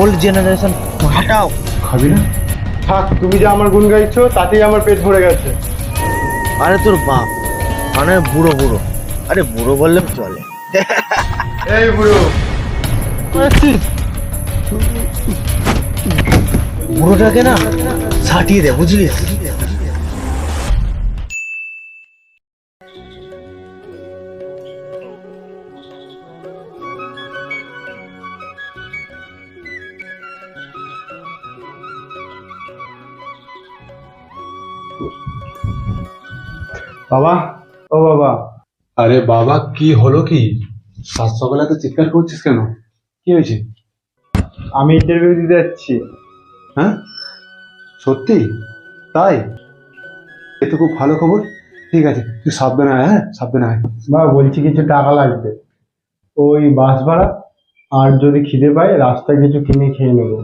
Old generation হাটাও। খাবি না? থাক, তুমি যে আমার গুণ গাইছো তাতেই আমার পেট ভরে গেছে। আরে তোর বাপ মানে বুড়ো বুড়ো, আরে বুড়ো বললে চলে। এই বুড়ো, বুড়োটাকে না ছাটিয়ে দে, বুঝলিস? বাবা, ও বাবা। আরে বাবা, কি হলো? কি সাত সকালে তো চিৎকার করছিস কেন? কি হয়েছে? আমি ইন্টারভিউ দিতে যাচ্ছি। হ্যাঁ, সত্যি? তাই? এ তো খুব ভালো খবর। ঠিক আছে, তুই সাবধানে আয়। হ্যাঁ, সাবধানে আয়। বাবা, বলছি কিছু টাকা লাগবে, ওই বাস ভাড়া, আর যদি খিদে পাই রাস্তায় কিছু কিনে খেয়ে নেবো।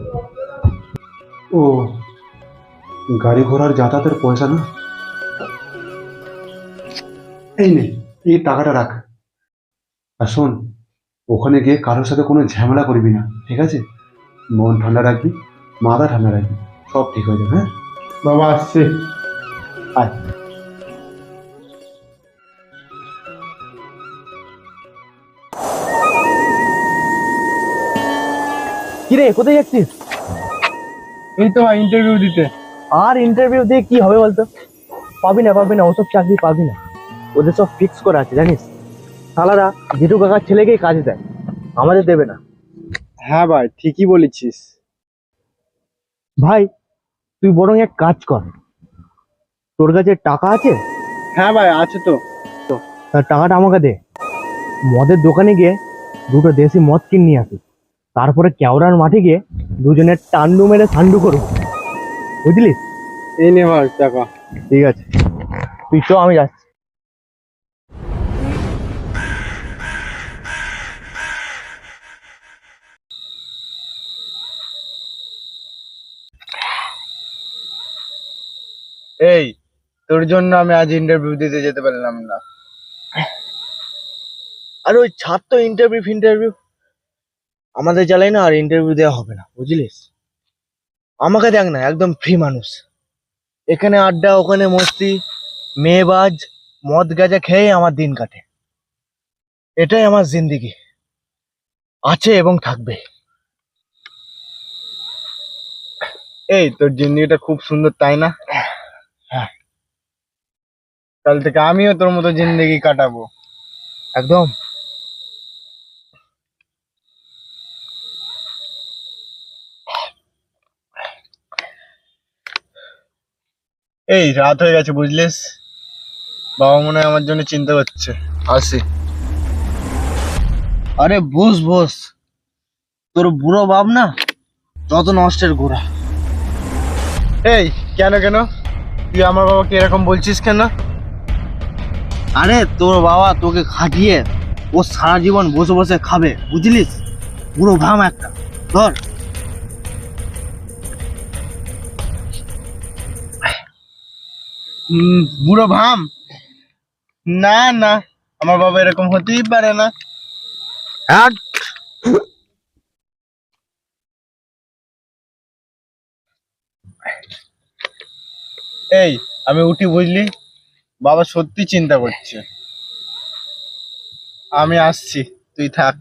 ও, গাড়ি ঘোড়ার যাতায়াতের পয়সা না? এই নে, এই টাকাটা রাখ। আর শোন, ওখানে গিয়ে কারোর সাথে কোনো ঝামেলা করবি না, ঠিক আছে? মন ঠান্ডা রাখবি, মাথা ঠান্ডা রাখবি, সব ঠিক হয়ে যাবে। হ্যাঁ, বাবা, আসছে। আয়। কিরে, কোথায় যাচ্ছিস? এই তো ভাই, ইন্টারভিউ দিতে। আর ইন্টারভিউ দিয়ে কি হবে বলতো? পাবি না, পাবি না, ওসব চাকরি পাবি না। ওদের সব ফিক্স করা আছে জানিস। শালারা জেঠু কাকার ছেলেকেই কাজ দেয়, আমাদের দেবে না। হ্যাঁ ভাই, ঠিকই বলেছিস। ভাই তুই বরং এক কাজ কর, তোর কাছে টাকা আছে? হ্যাঁ ভাই, আছে তো। তার টাকাটা আমাকে দে, মদের দোকানে গিয়ে দুটো দেশি মদ কিনে নিয়ে আসি, তারপরে কেওড়ার মাঠে গিয়ে দুজনের টান্ডু মেরে সান্ডু করবো, বুঝলি? এই নে ভাই টাকা। ঠিক আছে, তুই তো, আমি যাচ্ছি। এই, তোর জন্য আমি আজ ইন্টারভিউ দিতে যেতে পারলাম না। আর ওই ছাড় তো, ইন্টারভিউ ফিন্টারভিউ আমাদের জ্বালাই না, আর ইন্টারভিউ দেওয়া হবে না, বুঝলিস? আমাকে দেখ না, একদম ফ্রি মানুষ। এখানে আড্ডা, ওখানে মস্তি, মেয়েবাজ, মদ গাঁজা খেয়ে আমার দিন কাটে। এটাই আমার জিন্দেগি, আছে এবং থাকবে। এই, তোর জিন্দেগিটা খুব সুন্দর, তাই না? হ্যাঁ, কাল থেকে আমিও তোর মতো জিন্দেগি কাটাবো। একদম। এই, রাত হয়ে গেছে বুঝলিস, বাবা মনে হয় আমার জন্য চিন্তা করছে। আসি। আরে বস বস, তোর বুড়ো বাপ না যত নষ্টের গোড়া। এই, কেন কেন তুই আমার বাবাকে এরকম বলছিস কেন? আরে তোর বাবা তোকে খাটিয়ে ও সারা জীবন বসে বসে খাবে, বুঝলিস? বুড়ো ভাম একটা। ধর। বুড়ো ভাম? না না, আমার বাবা এরকম হতেই পারে না। হ্যাট। এই, আমি উঠি বুঝলি, বাবা সত্যি চিন্তা করছে। আমি আসছি, তুই থাক।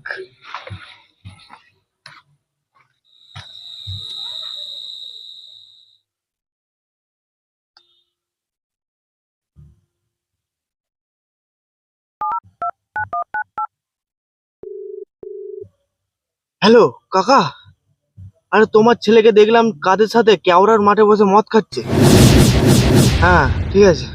হ্যালো কাকা, আরে তোমার ছেলেকে দেখলাম কাদের সাথে কেওড়ার মাঠে বসে মদ খাচ্ছে। হ্যাঁ ঠিক আছে।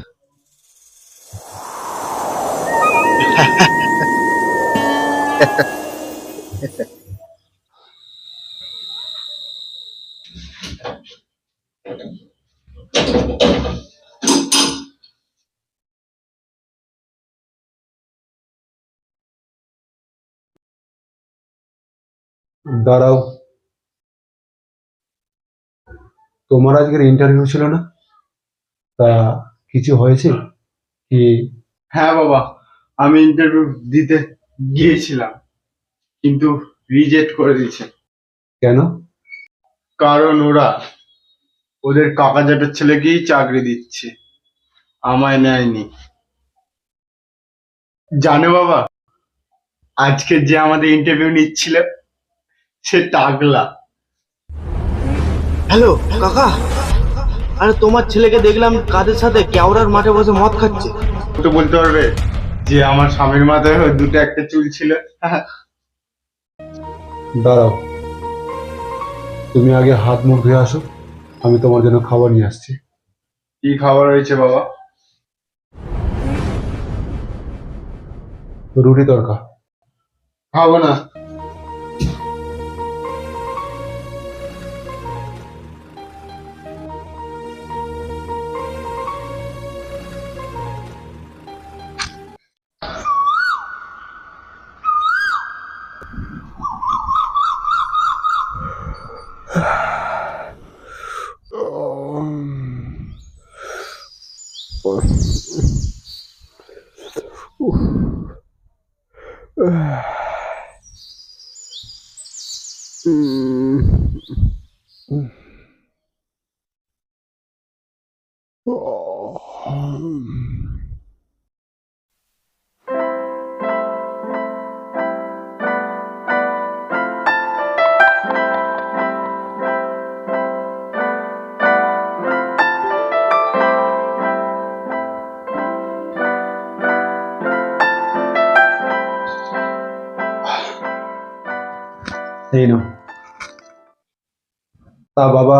দাঁড়াও, তোমার আজকের ইন্টারভিউ ছিল না? তা কিছু হয়েছে কি? হ্যাঁ বাবা, আমি ইন্টারভিউ দিতে গিয়েছিলাম, কিন্তু রিজেক্ট করে দিয়েছে। কেন? কারণ ওরা ওদের কাকা জেঠের ছেলেকেই চাকরি দিচ্ছে, আমায় নেয়নি। জানো বাবা, আজকে যে আমাদের ইন্টারভিউ নিচ্ছিল সে টাকলা। হ্যালো কাকা, আরে তোমার ছেলেকে দেখলাম কাদের সাথে কেওড়ার মাঠে বসে মদ খাচ্ছে। ও তো বলতে পারবে যে আমার স্বামীর মাথায় দুটো একটা চুল ছিল। দাঁড়াও, তুমি আগে হাত মুখ ধুয়ে আসো, আমি তোমার জন্য খাবার নিয়ে আসছি। কি খাবার হয়েছে বাবা? রুটি তড়কা। খাবো না। এই নাও। তা বাবা,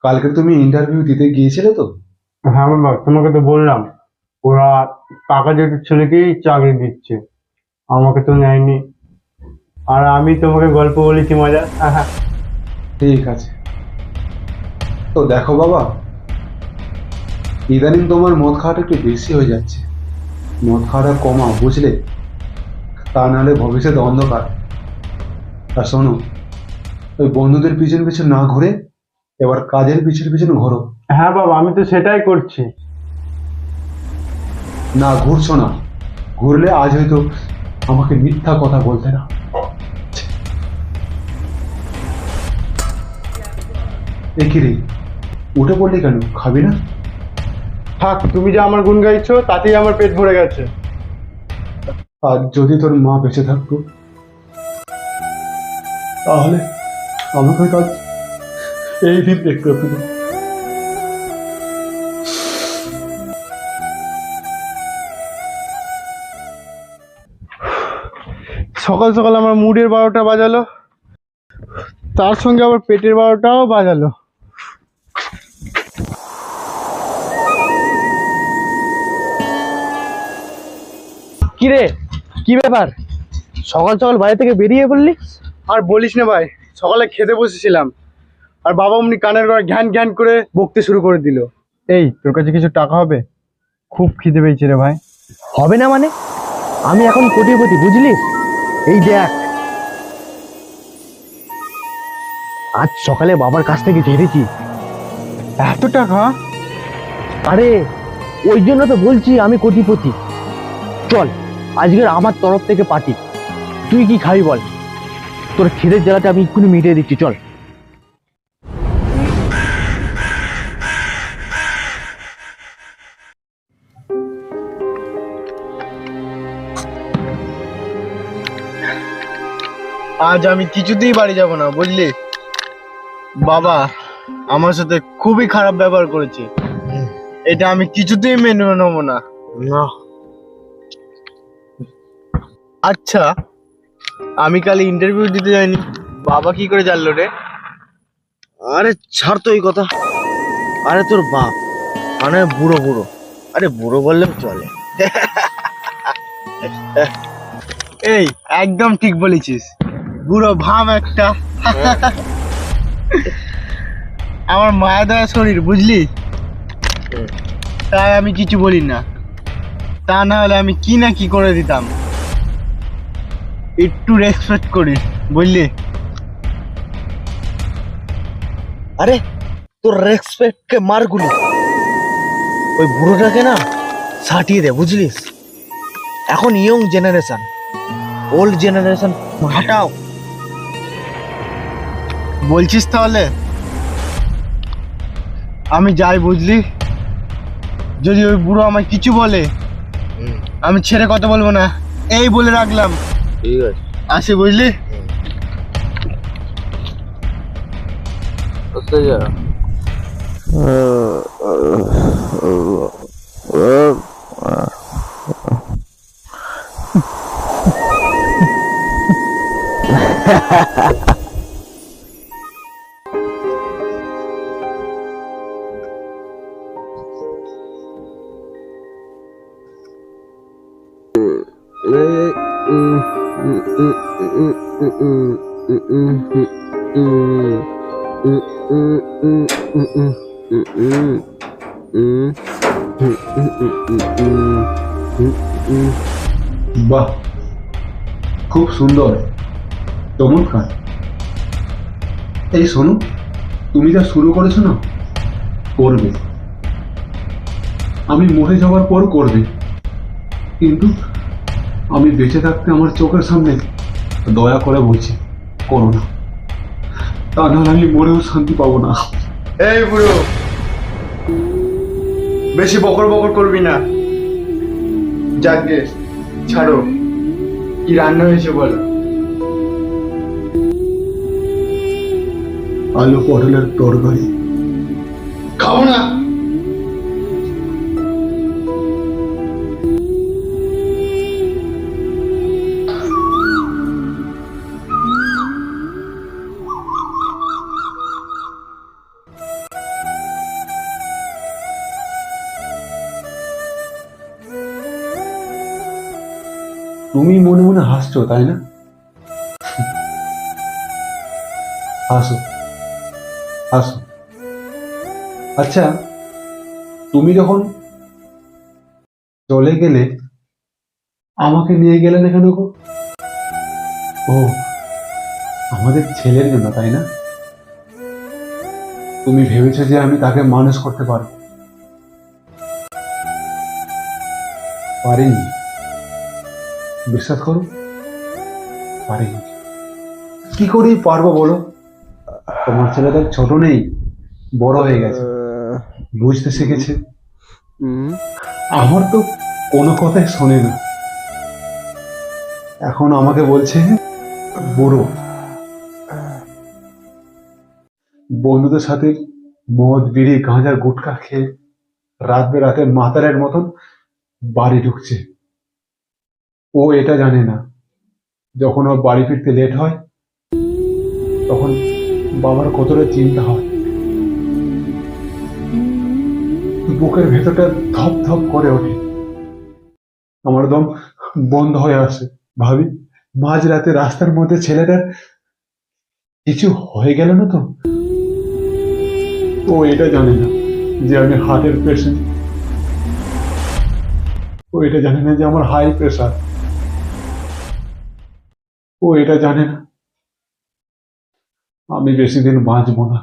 কালকে তুমি ইন্টারভিউ দিতে গিয়েছিলে তো? হ্যাঁ বাবা, তোমাকে তো বললাম ওরা কাকা জেঠের ছেলেকেই চাকরি দিচ্ছে, আমাকে তো নেয়নি। আর আমি তোমাকে গল্প বলেছি মজা। ঠিক আছে। তো দেখো বাবা, ইদানিং তোমার মদ খাওয়াটা একটু বেশি হয়ে যাচ্ছে। মদ খাওয়াটা কমাও, বুঝলে? তা নাহলে ভবিষ্যৎ অন্ধকার। আর শোনো, ওই বন্ধুদের পিছন পিছন না ঘুরে এবার কাজের পিছন পিছন ঘোরো। হ্যাঁ বাবা, আমি তো সেটাই করছি। না ঘুরছো না, ঘুরলে আজ হয়তো আমাকে মিথ্যা কথা বলতে না। এ কি রে, উঠে পড়লি কেন? খাবি না? থাক, তুমি যে আমার গুণ গাইছো তাতেই আমার পেট ভরে গেছে। আর যদি তোর মা বেঁচে থাকতো তাহলে আমাকে কাজ এই দিন দেখতে হতো না। সকাল সকাল আমার মুডের 12টা বাজালো, তার সঙ্গে আবার পেটের 12টাও বাজালো। কি রে, কি ব্যাপার? সকাল সকাল বাড়ি থেকে বেরিয়ে পড়লি? আর বলিস না ভাই, সকালে খেতে বসেছিলাম আর বাবা অমনি কানের গড়া ঘ্যান ঘ্যান করে বকতে শুরু করে দিল। এই, তোর কাছে কিছু টাকা হবে? খুব খিদে পেয়েছে রে ভাই। হবে না মানে? আমি এখন কোটিপতি, বুঝলিস? এই দেখ, আজ সকালে বাবার কাছ থেকে ঝেড়েছি। এত টাকা? আরে ওই জন্য তো বলছি আমি কোটিপতি। চল, আজকের আমার তরফ থেকে পার্টি। তুই কি খাবি বল? তোর খিদের জ্বালাটা আমি এক্ষুনি মিটিয়ে দিচ্ছি, চল। আজ আমি কিছুতেই বাড়ি যাব না, বুঝলি? বাবা আমার সাথে খুবই খারাপ ব্যবহার করেছে, এটা আমি কিছুতেই মেনে নেবো না। না, আচ্ছা, আমি কাল ইন্টারভিউ দিতে যাইনি, বাবা কি করে জানলো রে? আরে ছাড় তো এই কথা। আরে তোর বাপ মানে বুড়ো বুড়ো, আরে বুড়ো বললেও চলে। এই একদম ঠিক বলেছিস, বুড়ো ভাম একটা। আমার মায়া দেওয়া শরীর, বুঝলি? তাই আমি কিছু বলি না, তা না হলে আমি কি না কি করে দিতাম। একটু রেসপেক্ট করিস, বুঝলি? আরে তোর রেসপেক্ট কে মার গুলি, ওই বুড়োটাকে না সাটিয়ে দে, বুঝলিস? এখন ইয়ং জেনারেশন, ওল্ড জেনারেশন হাটাও। বলছিস তাহলে আমি যাই, বুঝলি? যদি ওই বুড়ো আমায় কিছু বলে আমি ছেড়ে কথা বলবো না, এই বলে রাখলাম। ঠিক আছে, আসি, বুঝলি? কোথায় যা? বাহ, খুব সুন্দর, চমৎকার। এই শোনো, তুমি যা শুরু করেছো না, করবে। আমি মরে যাওয়ার পর করবে, কিন্তু আমি বেঁচে থাকতে আমার চোখের সামনে দয়া করে বলছি করো না, তা নাহলে আমি মরেও শান্তি পাবো না। এই বুড়ো, বেশি বকর বকর করবি না। যাকে ছাড়ো, কি রান্না হয়েছে বলো? আলু পটলের তরকারি। খাবো না। তুমি মনে মনে হাসছো, তাই না? হাসো হাসো। আচ্ছা, তুমি যখন চলে গেলে আমাকে নিয়ে গেলে না কেন গো? ও, আমাদের ছেলের জন্য, তাই না? তুমি ভেবেছো যে আমি তাকে মানুষ করতে পারবো? পারিনি, বিশ্বাস করো, পারিনি। কি করেই পারবো বলো? তোমার ছেলেটা ছোট নেই, বড় হয়ে গেছে, বুঝতে শিখেছে। আমার তো কোনো কথাই শোনে না, এখন আমাকে বলছে বুড়ো। বন্ধুদের সাথে মদ বিড়ি গাঁজা গুটখা খেয়ে রাত বেরাতে মাতালের মতন বাড়ি ঢুকছে। ও এটা জানে না, যখন ওর বাড়ি ফিরতে লেট হয় তখন বাবার কতটা চিন্তা হয়। বুকের ভেতরটা ধপ ধপ করে ওঠে, আমার দম বন্ধ হয়ে আসে। ভাবি, মাঝরাতে রাস্তার মধ্যে ছেলেটার কিছু হয়ে গেল না তো? ও এটা জানে না যে আমি হার্টের পেশেন্ট, ও এটা জানে না যে আমার হাই প্রেশার, ও এটা জানে না আমি বেশি দিন বাঁচবো না।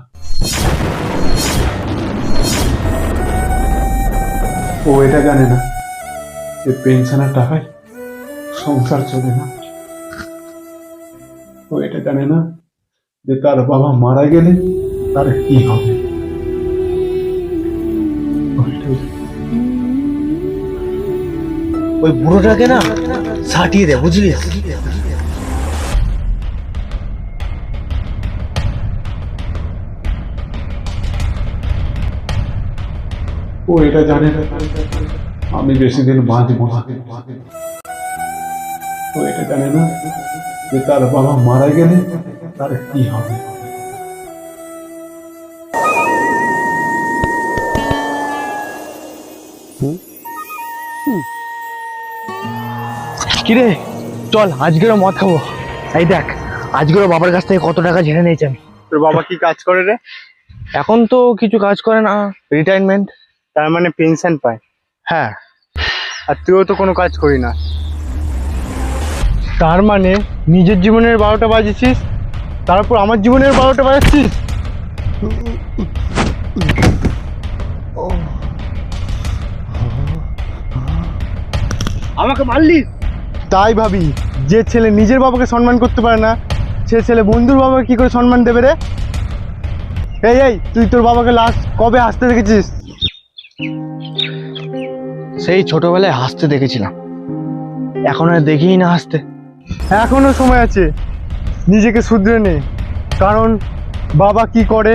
ও এটা জানে না যে পেনশনের টাকায় সংসার চলে না। ও এটা জানে না যে তার বাবা মারা গেলে তার কি হবে। ওই বুড়োটাকে না সাটিয়ে দে, বুঝলি? ও এটা জানে না আমি বেশি দিন বাঁচবো না। ও এটা জানে না যে তার বাবা মারা গেলে তার কি হবে। কিরে, চল আজকেরও মদ খাবো। এই দেখ, আজকেরও বাবার কাছ থেকে কত টাকা ঝেড়ে নিয়েছি আমি। তোর বাবা কি কাজ করে রে? এখন তো কিছু কাজ করে না, রিটায়ারমেন্ট। তার মানে পেনশন পায়? হ্যাঁ। আর তুইও তো কোনো কাজ করি না, তার মানে নিজের জীবনের 12টা বাজেছিস, তারপর আমার জীবনের 12টা বাজাচ্ছিস। আমাকে মারলিস? তাই ভাবি, যে ছেলে নিজের বাবাকে সম্মান করতে পারে না, সে ছেলে বন্ধুর বাবাকে কি করে সম্মান দেবে রে? এই এই, তুই তোর বাবাকে লাস্ট কবে হাসতে দেখেছিস? সেই ছোটবেলায় হাসতে দেখেছিলাম, এখন আর দেখিই না হাসতে। এখনো সময় আছে, নিজেকে শুধরে নে। কারণ বাবা কি করে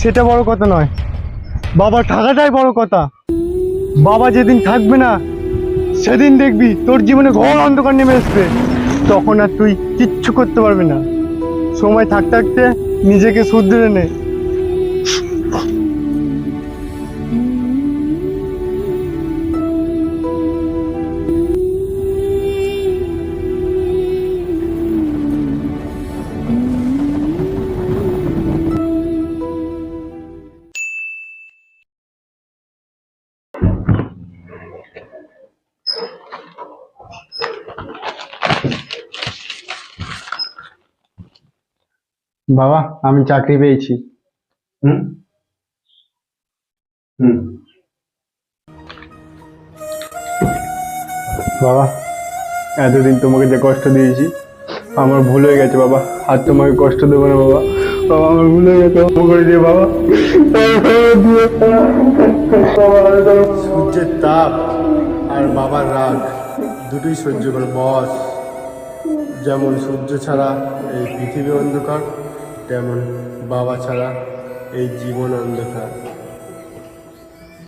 সেটা বড় কথা নয়, বাবা থাকাটাই বড় কথা। বাবা যেদিন থাকবে না সেদিন দেখবি তোর জীবনে ঘোর অন্ধকার নেমে আসবে, তখন আর তুই কিচ্ছু করতে পারবি না। সময় থাকতে থাকতে নিজেকে শুধরে নে। বাবা, আমি চাকরি পেয়েছি। হুম হুম বাবা, এতদিন তোমাকে যে কষ্ট দিয়েছি আমার ভুল হয়ে গেছে বাবা, আর তোমাকে কষ্ট দেবো না বাবা। বাবা আমার ভুল হয়ে গেছে, ক্ষমা করে দিয়ে বাবা। সূর্যের তাপ আর বাবার রাগ দুটোই সহ্য করে বস। যেমন সূর্য ছাড়া এই পৃথিবী অন্ধকার, তেমন বাবা ছাড়া এই জীবন অন্ধকার।